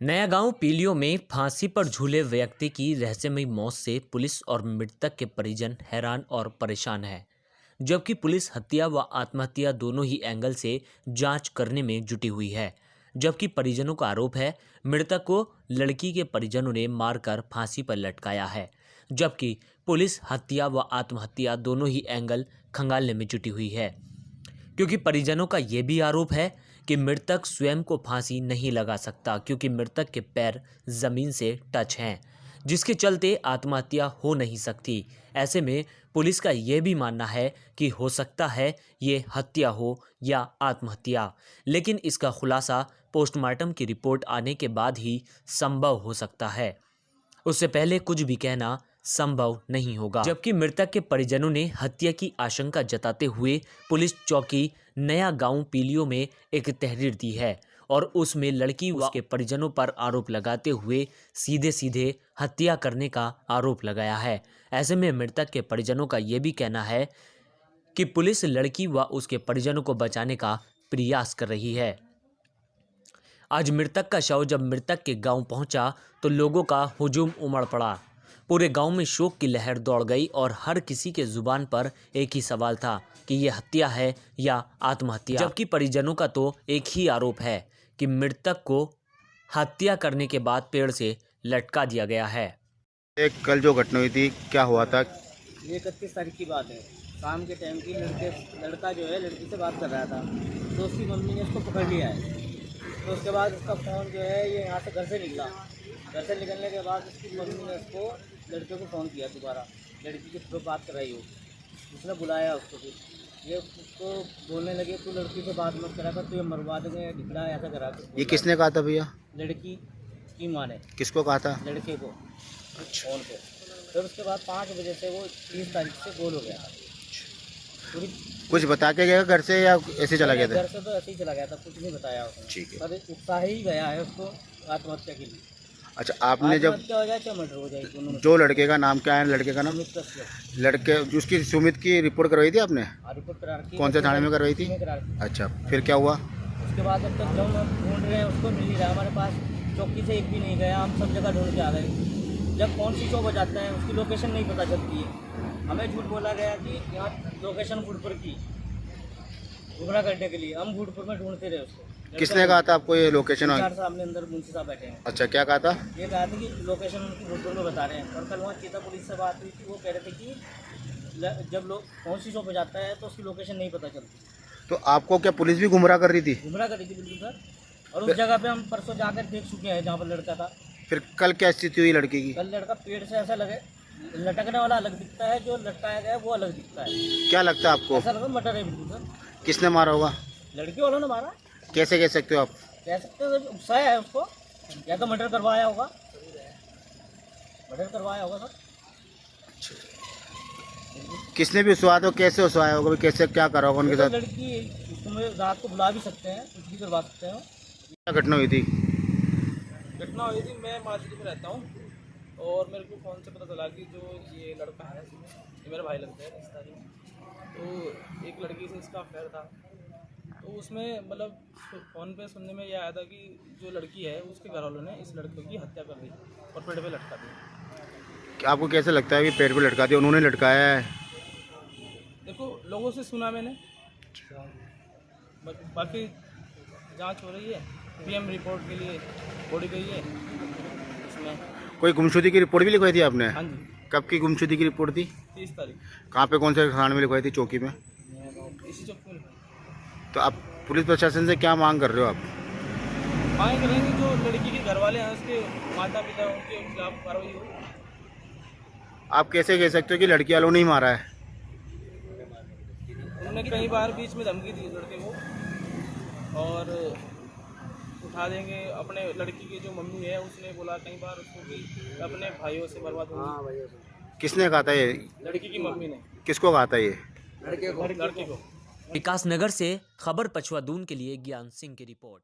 नया गांव पीलियो में फांसी पर झूले व्यक्ति की रहस्यमयी मौत से पुलिस और मृतक के परिजन हैरान और परेशान हैं। जबकि पुलिस हत्या व आत्महत्या दोनों ही एंगल से जांच करने में जुटी हुई है। जबकि परिजनों का आरोप है मृतक को लड़की के परिजनों ने मारकर फांसी पर लटकाया है। जबकि पुलिस हत्या व आत्महत्या दोनों ही एंगल खंगालने में जुटी हुई है, क्योंकि परिजनों का ये भी आरोप है कि मृतक स्वयं को फांसी नहीं लगा सकता, क्योंकि मृतक के पैर जमीन से टच हैं, जिसके चलते आत्महत्या हो नहीं सकती। ऐसे में पुलिस का ये भी मानना है कि हो सकता है ये हत्या हो या आत्महत्या, लेकिन इसका खुलासा पोस्टमार्टम की रिपोर्ट आने के बाद ही संभव हो सकता है। उससे पहले कुछ भी कहना संभव नहीं होगा। जबकि मृतक के परिजनों ने हत्या की आशंका जताते हुए पुलिस चौकी नया गांव पीलियो में एक तहरीर दी है और उसमें लड़की व उसके परिजनों पर आरोप लगाते हुए सीधे सीधे हत्या करने का आरोप लगाया है। ऐसे में मृतक के परिजनों का ये भी कहना है कि पुलिस लड़की व उसके परिजनों को बचाने का प्रयास कर रही है। आज मृतक का शव जब मृतक के गांव पहुंचा तो लोगों का हुजूम उमड़ पड़ा। पूरे गांव में शोक की लहर दौड़ गई और हर किसी के जुबान पर एक ही सवाल था कि यह हत्या है या आत्महत्या। जबकि परिजनों का तो एक ही आरोप है कि मृतक को हत्या करने के बाद पेड़ से लटका दिया गया है। एक कल जो घटना हुई थी, क्या हुआ था? ये 31 तारीख की बात है। शाम के टाइम की लड़का जो है लड़की से बात कर रहा था, तो उसकी मम्मी ने उसको पकड़ लिया है। तो उसके बाद उसका फ़ोन जो है ये यहाँ से घर से निकला। घर से निकलने के बाद उसकी मम्मी ने उसको लड़के को फ़ोन किया दोबारा, लड़की की तो बात कर रही हो। उसने बुलाया उसको, फिर ये उसको बोलने लगे तू लड़की से बात मत करा कर, तू ये मरवा देंगे, ढिकला ऐसा करा कर। ये किसने कहा था भैया? लड़की की माँ ने। किसको कहा था? लड़के को फ़ोन पे। फिर उसके बाद 5 बजे से वो 30 तारीख से गोल हो गया था। पूरी कुछ बता के गया घर से या ऐसे चला गया था? घर से तो ऐसे ही चला गया था, कुछ नहीं बताया उसने। ठीक है। पर उत्साह ही गया है उसको आत्महत्या के लिए। अच्छा, आपने जब आत्महत्या हो जाए क्या मर्डर हो जाए दोनों में। जो लड़के का नाम क्या है? लड़के का नाम सुमित कश्यप। लड़के उसकी सुमित की रिपोर्ट करवाई थी आपने? रिपोर्ट करा रखी है। कौन से थाने में करवाई थी? में करा रखी है। अच्छा, फिर क्या हुआ? उसके बाद अब तक जब हम ढूंढ रहे हैं उसको मिल नहीं रहा। हमारे पास चौकी से एक भी नहीं गया, हम सब जगह ढूंढ के आ गए। जब कौन सी चौक हो जाता है उसकी लोकेशन नहीं पता चलती है। हमें झूठ बोला गया कि यहाँ लोकेशन गुड़पुर की घूमना करने के लिए, हम गुड़पुर में ढूंढते रहे उसको। किसने कहा था आपको ये लोकेशन? सामने अंदर मुंशी साहब बैठे हैं। अच्छा, क्या कहा था? ये कहा था कि लोकेशन उनकी गुड़पुर में बता रहे हैं। और कल वहाँ चेता पुलिस से बात हुई थी, वो कह रहे थे कि जब लोग कौन सी चौक पे जाता है तो उसकी लोकेशन नहीं पता चलती। तो आपको क्या पुलिस भी गुमराह कर रही थी? गुमराह कर रही थी बिल्कुल सर। और उस जगह पे हम परसों जाकर देख चुके हैं जहाँ पर लड़का था। फिर कल क्या स्थिति हुई लड़की की? कल लड़का पेड़ से ऐसा लगे लटकने वाला अलग दिखता है, जो लटकाया गया है वो अलग दिखता है। क्या लगता है आपको? ऐसा लगा मटर है बिल्कुल सर। किसने मारा होगा? लड़की वालों ने मारा। कैसे कह सकते हो आप? कह सकते हो उकसाया है उसको, या तो मर्डर करवाया होगा। मर्डर करवाया होगा सर। किसने भी उठवाया तो कैसे उठवाया होगा? कैसे क्या करा होगा उनके साथ? लड़की उसको रात को बुला भी सकते हैं, कुछ भी करवा सकते हैं। क्या घटना हुई थी? घटना हुई थी, मैं माजरी में रहता हूँ और मेरे को फ़ोन से पता चला कि जो ये लड़का है ये मेरा भाई लगता है रिश्तेदारी में। तो एक लड़की से इसका अफेयर था, तो उसमें मतलब फ़ोन पे सुनने में ये आया था कि जो लड़की है उसके घर वालों ने इस लड़के की हत्या कर दी और पेड़ पे लटका दी। आपको कैसे लगता है कि पेड़ पे लटका दिया? उन्होंने लटकाया है? देखो, लोगों से सुना मैंने, बाकी जांच हो रही है। पीएम रिपोर्ट के लिए बॉडी गई है इसमें। कोई गुमशुदगी की रिपोर्ट भी लिखवाई थी आपने? हाँ जी, कब की गुमशुदगी की रिपोर्ट थी? 30 तारीख। कहाँ पे, कौन से थाने में लिखवाई थी? चौकी में? इसी चौक में। तो आप पुलिस प्रशासन से क्या मांग कर रहे हो आप? मांग करेंगे जो लड़की के घर वाले हैं उसके माता पिता उनके खिलाफ कार्रवाई हो। आप कैसे कह सकते हो कि लड़की वालों ने ही मारा है? उन्होंने कई बार बीच में धमकी दी लड़के को और उठा देंगे। अपने लड़की की जो मम्मी है उसने बोला कई बार उसको कि अपने भाइयों से बर्बाद होंगी। किसने कहा था ये? लड़की की मम्मी ने। किसको कहा था ये? लड़के को। विकास नगर से खबर पछुआ दून के लिए ज्ञान सिंह की रिपोर्ट।